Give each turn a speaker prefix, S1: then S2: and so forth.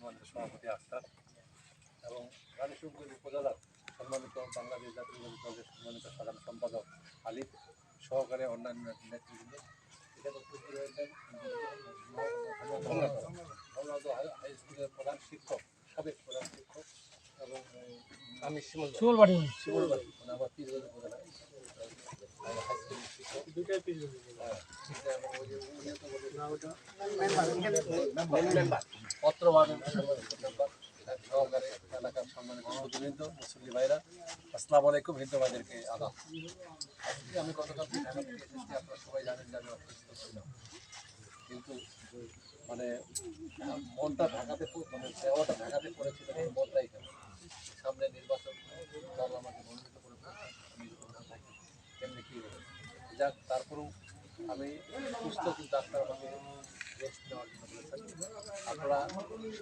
S1: সম্মানিত সভাপতি আক্তার এবং রানীশঙ্কর উপজেলার সম্মানিত বাংলাদেশ জাতীয়তাবাদী দলের সম্মানিত সাধারণ সম্পাদক আলিফ সহকারে অন্যান্য নেতৃবৃন্দ এখানে উপস্থিত রয়েছেন হাই স্কুলের প্রধান শিক্ষক, সাবেক প্রধান শিক্ষক এবং আমি শিমুলবাড়ি আমার পীরগঞ্জ উপজেলায় হাই স্কুলের শিক্ষক দুইটাই পত্র সহকারে এলাকার সম্মানিত সুদীবৃন্দ মুসল্লি ভাইরা, আসসালামু আলাইকুম। হিন্দু ভাইদেরকে আদাব। আজকে আমি গতকাল ঢাকা থেকে এসেছি, আপনারা সবাই জানেন যে আমি অসুস্থ ছিলাম, কিন্তু মানে মনটা ঢাকাতে মানে দেওয়াটা ঢাকাতে পড়েছিল, মনটাই কেন সামনে নির্বাচন দল আমাকে মনোনীত করে আমি থাকি কেমনি কী হবে যাক, তারপরেও আমি সুস্থ, কিন্তু ডাক্তার আমাকে রেস্ট নেওয়ার জন্য বলেছেন। আপনারা